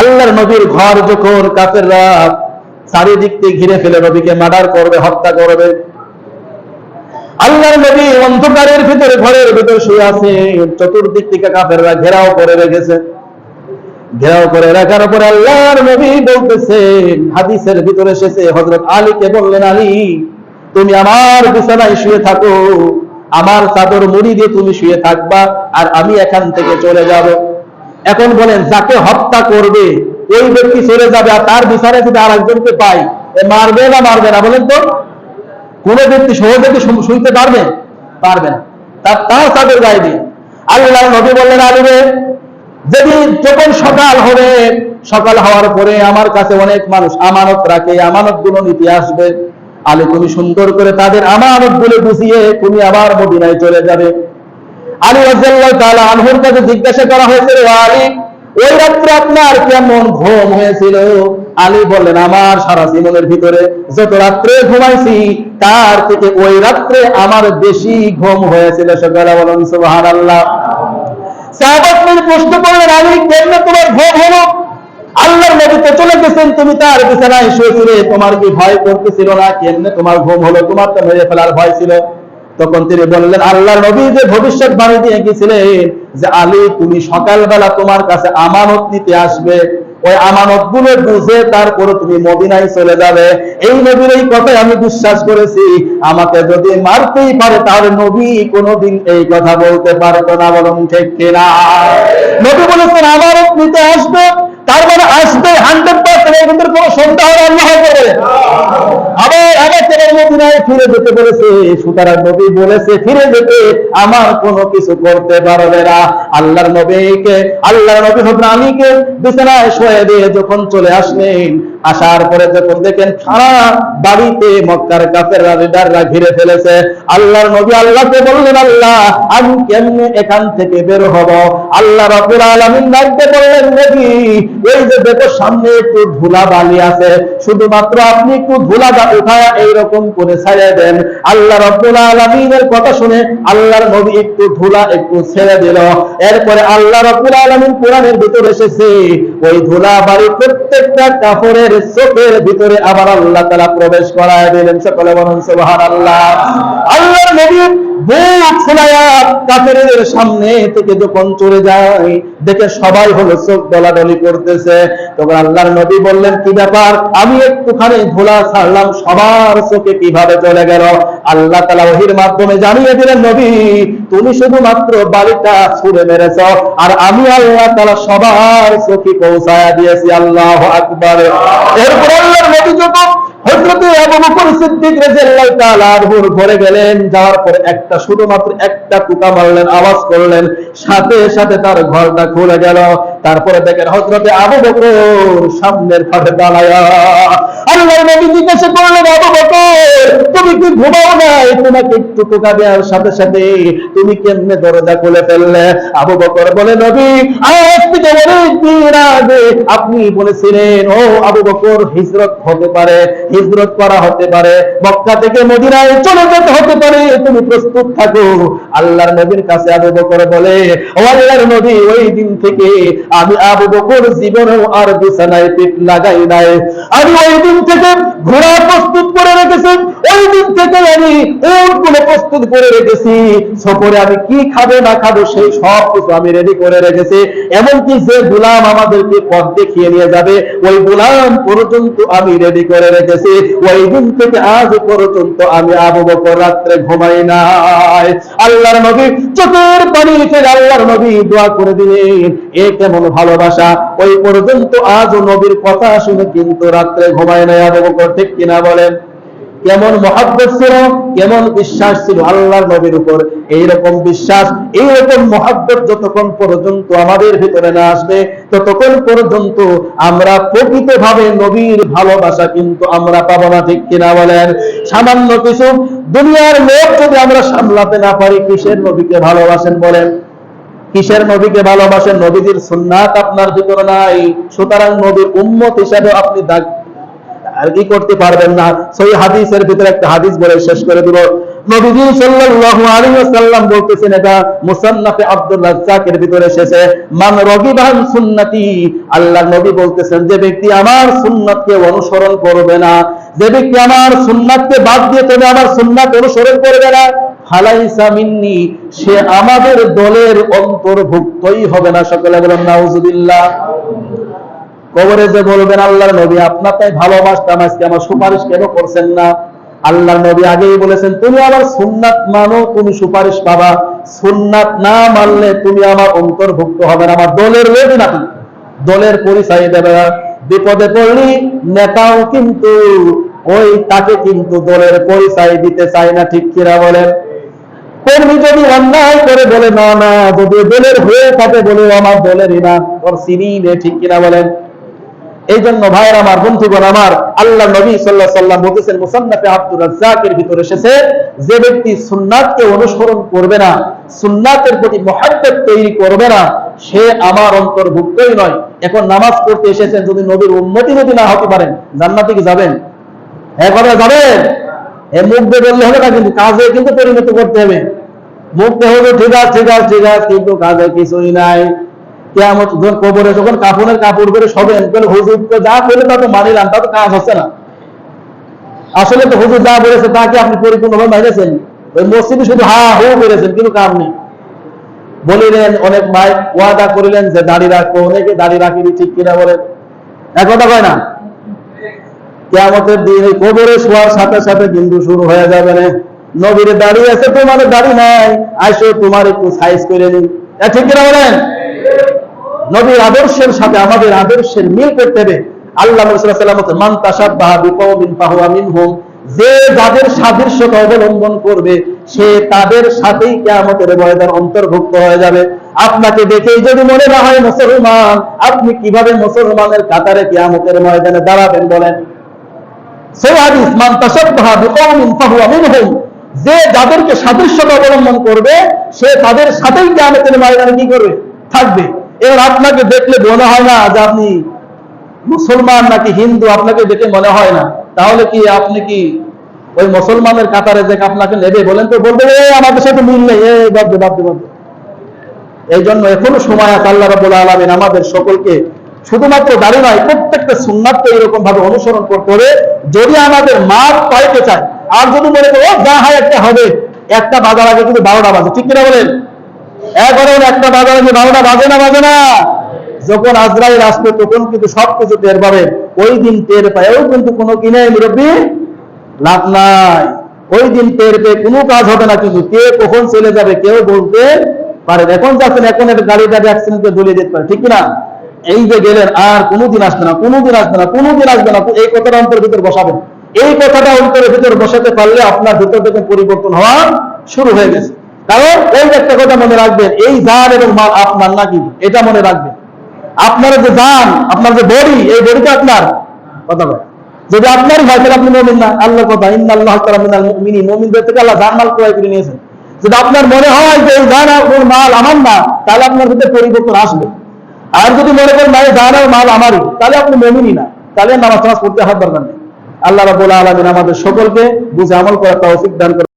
আল্লাহর নবীর ঘর যখন কাফেররা চারিদিক থেকে ঘিরে ফেলে নবীকে মার্ডার করবে, হত্যা করবে, আল্লাহর নবী অন্ধকারের ভিতরে ঘরের ভিতরে শুয়ে আছে, চতুর্দিক থেকে কাফেররা ঘেরাও করে রেখেছে। ঘেরাও করে রাখার পরে আল্লাহর নবী বলতেছেন, হাদিসের ভিতরে এসেছে, হযরত আলীকে বললেন, আলী তুমি আমার বিছানায় শুয়ে থাকো, আমার চাদর মুড়ি দিয়ে তুমি শুয়ে থাকবা, আর আমি এখান থেকে চলে যাব। এখন বলেন, যাকে হত্যা করবে ওই ব্যক্তি চলে যাবে, আর তার বিছানায় যদি আর একজনকে পাই, মারবে না মারবে না বলেন তো? কোন ব্যক্তি সহজে কি শুইতে পারবে? পারবে না, তার চাদর গায়ে দিয়ে। আল্লাহর নবী বললেন, আলী রে, যদি যখন সকাল হবে, সকাল হওয়ার পরে আমার কাছে অনেক মানুষ আমানত রাখে, আমানত গুলো নিতে আসবে, আলী তুমি সুন্দর করে তাদের আমানত গুলো বুঝিয়ে তুমি আবার মদিনায় চলে যাবে। আলী রাদিয়াল্লাহু তাআলা আনহুর কাছে জিজ্ঞাসা করা হয়েছিল, আলী ওই রাত্রে আপনার কেমন ঘুম হয়েছিল? আলী বললেন, আমার সারা জীবনের ভিতরে যত রাত্রে ঘুমাইছি তার থেকে ওই রাত্রে আমার বেশি ঘুম হয়েছিল। সকলে বলুন সুবহানাল্লাহ। সাহাবাগণ প্রশ্ন করলেন, আলী কেমনে তোমার ঘুম হলো? আল্লাহর নবী তো চলে গেছেন, তুমি তার বিছানায় শুয়েছিলে, তোমার কি ভয় করতেছিল না? কেমনে তোমার ঘুম হলো? তোমার তো মেরে ফেলার ভয় ছিল। তখন তিনি বললেন, আল্লাহর নবী যে ভবিষ্যৎবাণী দিয়ে গেছিলেন যে আলী তুমি সকালবেলা তোমার কাছে আমানত নিতে আসবে, ওই আমানত গুলো বুঝে তারপরে তুমি মদিনায় চলে যাবে, এই নবীর এই কথাই আমি বিশ্বাস করেছি। আমাকে যদি মারতেই পারে তাহলে নবী কোনোদিন এই কথা বলতে পারতো না। বলুন ঠিক কিনা? নবী বলেছেন আমানত নিতে আসবে, তার মানে আসবে 100%, এর ভিতরে কোনো সন্দেহ আল্লাহ করে। আবার তার মদিনায় ফিরে যেতে বলেছে, সুতরাং নবী বলেছে ফিরে যেতে, আমার কোনো কিছু করতে পারবে না। আল্লাহর নবী হযরত আলীকে বিছানায় শুয়ে দিয়ে যখন চলে আসলেন, আসার পরে যখন দেখেন সারা বাড়িতে মক্কার কাফেররা লিডাররা ঘিরে ফেলেছে, আল্লাহর নবী আল্লাহকে বললেন, আল্লাহ আমি কেমনে এখান থেকে বের হব? আল্লাহ রাব্বুল আলামিন ডাকতে বললেন, নবী এই যে দেখো সামনে একটু ধুলা বালি আছে, শুধুমাত্র আপনি একটু ধুলা উঠায়া এইরকম করে ছাড়িয়ে দেন। আল্লাহ রাব্বুল আলামিনের কথা শুনে আল্লাহর নবী একটু ধুলা একটু ছেড়ে দিল। এরপরে আল্লাহ রাব্বুল আলামিন কোরআনের ভিতরে এসেছে, ওই ধুলা বালি প্রত্যেকটা কাফেরের চোখের ভিতরে আবার আল্লাহ তাআলা প্রবেশ করায় দিলেন। সকলে বলুন সুবহানাল্লাহ। আল্লাহর নবী বুক ফুলায়া কাফেরদের সামনে থেকে যখন চলে যায়, দেখে সবাই হলো চোখ দলাদলি করতেছে। তখন আল্লাহর নবী বললেন, কি ব্যাপার? আমি একটুখানি ধুলা ছাড়লাম, সবার চোখে কিভাবে চলে গেল? আল্লাহ তাআলা ওহীর মাধ্যমে জানিয়ে দিলেন, নবী তুমি শুধুমাত্র বালিটা ছুঁড়ে মেরেছ, আর আমি আল্লাহ তাআলা সবার চোখে পৌঁছায়া দিয়েছি। আল্লাহু আকবার। এরপর আল্লাহর নবী যখন হযরত আবু বকর সিদ্দিক রাদিয়াল্লাহু তাআলা আনহুর ঘরে গেলেন, যাওয়ার পরে শুধুমাত্র একটা টুকা মারলেন, আওয়াজ করলেন, সাথে সাথে তার ঘরটা খুলে গেল। তারপরে দেখেন হযরত আবু বকর সামনের পাশে দাঁড়ায়া। আল্লাহর নবী জিজ্ঞাসা করলেন, আবু বকর তুমি কি ঘুমাও নাই? তোমাকে একটু টুকা দেওয়ার সাথে সাথে তুমি কেমনে দরজা খুলে ফেললে? আবু বকর বলে, নবী আজ থেকে অনেক দিন আগে আপনি বলেছিলেন, ও আবু বকর হিজরত হতে পারে, হিজরত করা হতে পারে, মক্কা থেকে মদিনায় চলে যেতে হতে পারে, তুমি প্রস্তুত থাকো। আল্লাহর নবীর কাছে আবু বকর বলে, ও আল্লাহর নবী ওই দিন থেকে আমি আবু বকর জীবনেও আর বিছানায় পিঠ লাগাই নাই। আমি ওই দিন থেকে ঘোড়া প্রস্তুত করে রেখেছি, ওই দিন থেকে আমি উটগুলো প্রস্তুত করে রেখেছি, সফরে আমি কি খাবো না খাবো সেই সব কিছু আমি রেডি করে রেখেছি। এমনকি যে গোলাম আমাদেরকে পথ দেখিয়ে নিয়ে যাবে, ওই গোলাম পর্যন্ত আমি রেডি করে রেখেছি। ওই দিন থেকে আজ পর্যন্ত আমি আবু বকর রাত্রে ঘুমাই নাই। আল্লাহর নবী চোখের পানি ফেলে আল্লাহর নবী দোয়া করে দিলেন, এ কেমন ভালোবাসা! ওই পর্যন্ত আজ নবীর কথা শুনে কিন্তু রাত্রে ঘুমায় নাই আবু বকর। ঠিক কিনা বলেন? কেমন মহব্বত ছিল, কেমন বিশ্বাস ছিল আল্লাহর নবীর উপর। এইরকম বিশ্বাস, এইরকম মহব্বত যতক্ষণ পর্যন্ত আমাদের ভিতরে না আসবে, ততক্ষণ পর্যন্ত আমরা প্রকৃতভাবে নবীর ভালোবাসা কিন্তু আমরা পাবো না। ঠিক কিনা বলেন? সামান্য কিছু দুনিয়ার লোক যদি আমরা সামলাতে না পারি, কিসের নবীকে ভালোবাসেন বলেন? কিসের নবীকে ভালোবাসেন? নবীজির সুন্নাত আপনার ভিতরে নাই, সুতরাং নবীর উম্মত হিসেবে আপনি আর কি করতে পারবেন না। সহিহ হাদিসের ভিতরে একটা হাদিস বলে শেষ করে দিব। নবীজি সাল্লাল্লাহু আলাইহি ওয়াসাল্লাম বলতেছেন, এটা মুসান্নাফে আব্দুর রাজ্জাকের ভিতরে এসেছে, মান রাগিবা আন সুন্নতি, আল্লাহর নবী বলতেছেন, যে ব্যক্তি আমার সুন্নাতকে অনুসরণ করবে না, যে ব্যক্তি আমার সুন্নাতকে বাদ দিয়ে তবে আমার সুন্নাত অনুসরণ করবে না, ফালাইসা মিন্নি, সে আমাদের দলের অন্তর্ভুক্তই হবে না। সকলে বলেন নাউজুবিল্লাহ। কবরে যে বলবেন, আল্লাহর নবী আপনার তাই ভালোবাসতাম, আজকে আমার সুপারিশ কেন করছেন না? আল্লাহর নবী আগেই বলেছেন, তুমি আমার সুন্নাত মানো, তুমি সুপারিশ পাবা, সুন্নাত না মানলে তুমি আমার অন্তর্ভুক্ত হবে না, আমার দলের লোক না, দলের পরিচয় দেবে না। বিপদে পড়লি নেতাও কিন্তু ওই তাকে কিন্তু দলের পরিচয় দিতে চায় না, ঠিক কিনা বলেন? কর্মী যদি অন্যায় করে বলে না না, যদি দলের হয়ে থাকে বলে আমার দলেরই না, ওর চিনি নে, ঠিক কিনা বলেন? এই জন্য ভাইয়ের আমার, বন্ধুগণ আমার, আল্লাহ নবী সাল্লাল্লাহু আলাইহি ওয়াসাল্লাম বলেছেন, মুসান্নাফে আব্দুর রাজ্জাকের ভিতরে এসেছে, যে ব্যক্তি সুন্নাতকে অনুসরণ করবে না, সুন্নাতের প্রতি মুহাব্বত তৈরি করবে না, সে আমার অন্তর্ভুক্তই নয়। এখন নামাজ পড়তে এসেছেন, যদি নবীর উম্মতি যদি না হতে পারেন, জান্নাতে কি যাবেন? একবারে যাবেন? এ মুখ দিয়ে বললে হবে না, কিন্তু কাজে কিন্তু পরিণত করতে হবে। মুখ দিয়ে হবে ঠিক আছে ঠিক আছে ঠিক আছে, কিন্তু কাজে কিছুই নাই। কিয়ামত যখন কবরে যখন কাফনের কাপড় পরে শোবেন, হুজুর তো যা বলে তা তো মানিলাম, তা তো কাজ হচ্ছে না। আসলে তো হুজুর যা বলেছে তাকে আপনি পরিপূর্ণভাবে মানিয়েছেন, ওই মসজিদে শুধু হা হু করেছেন, কিন্তু কাম নেই। বলিলেন অনেক ভাই, ওয়াদা করিলেন যে দাড়ি রাখবো, অনেকে দাড়ি রাখিনি, ঠিক কিনা বলেন? এক কথা কয় না? কিয়ামতের দিন এই কবরে শোয়ার সাথে সাথে কিন্তু শুরু হয়ে যাবে না, নবীর দাড়ি আছে তোমার দাড়ি নাই, আইসো তোমার একটু সাইজ করে নিন, ঠিক কিনা বলেন? নবীর আদর্শের সাথে আমাদের আদর্শের মিল করতে হবে। আল্লাহ রাসূল সাল্লাল্লাহু আলাইহি ওয়াসাল্লাম, মান তাশাব্বাহা বিকওমিন ফাহুয়া মিনহুম, যে যাদের সাদৃশ্যতা অবলম্বন করবে সে তাদের সাথেই কিয়ামতের ময়দানে অন্তর্ভুক্ত হয়ে যাবে। আপনাকে দেখেই যদি মনে না হয় মুসলমান, আপনি কিভাবে মুসলমানের কাতারে কিয়ামতের ময়দানে দাঁড়াবেন বলেন? সহিহ হাদিস, মান তাশাব্বাহা বিকওমিন ফাহুয়া মিনহুম, যে যাদেরকে সাদৃশ্যতা অবলম্বন করবে সে তাদের সাথেই কিয়ামতের ময়দানে কি করবে? থাকবে। এবার আপনাকে দেখলে মনে হয় না যে আপনি মুসলমান নাকি হিন্দু, আপনাকে দেখে মনে হয় না, তাহলে কি আপনি কি ওই মুসলমানের কাতারে যে আপনাকে নেবে? বলেন তো, বলবে আমাদের সাথে মিল নেই, বাদ দে। এই জন্য এখনো সময় আছে, আল্লাহ রাব্বুল আলামিন আমাদের সকলকে শুধুমাত্র দাড়ি নয়, প্রত্যেকটা সুন্নাতকে এরকম ভাবে অনুসরণ করতে হবে, যদি আমাদের মাপ পাইতে চায়। আর যদি মনে করো যা হয় একটা হবে, একটা বাজার আগে কিন্তু 12টা বাজে, ঠিক কিনা বলেন? একবারে একটা বাজার আগে 12টা বাজে না, বাজে না? যখন আজরাইল আসবে তখন কিন্তু সবকিছু টের পাবে, ওই দিন টের পায়ও কিন্তু কোনো কিনে মুরব্বী লাভ নাই। ওই দিন টের পেয়ে কোনো কাজ হবে না, কিন্তু কে কখন চলে যাবে কেউ বলতে পারে। এখন যাচ্ছেন, এখন একটা গাড়িটা অ্যাক্সিডেন্টে দলিয়ে যেতে পারে, ঠিক কিনা? এই যে গেলেন, আর কোনোদিন আসবে না, কোনোদিন আসবে না, কোনোদিন আসবে না, এই কথাটা অন্তরের ভিতর বসাবেন। এই কথাটা অন্তরের ভিতর বসাতে পারলে আপনার ভিতর থেকে পরিবর্তন হওয়া শুরু হয়ে গেছে। কারণ এই একটা কথা মনে রাখবেন, এই জান এবং মাল আপনার নাকি, এটা মনে রাখবেন। আপনার যে জান, আপনার যে বডি, এই বডিটা আপনার কথা বলে, যদি আপনারই হয় তাহলে আপনি মুমিন না। আল্লাহর কথা, ইন্নাল্লাহা তাআলা মিনাল মুমিনিন, মুমিনদের থেকে আল্লাহ জান মাল ক্রয় করে নিয়েছেন। যদি আপনার মনে হয় যে এই জান আর মাল আমার না, তাহলে আপনার ভিতরে পরিবর্তন আসবে। আর যদি মনে করেন ভাই জান আর মাল আমারই, তাহলে আপনি মুমিনই না, তাহলে নামাজ পড়তে হাত দরকার নেই। আল্লাহ রাব্বুল আলামিন আমাদের সকলকে বুঝে আমল করার তৌফিক দান করুন।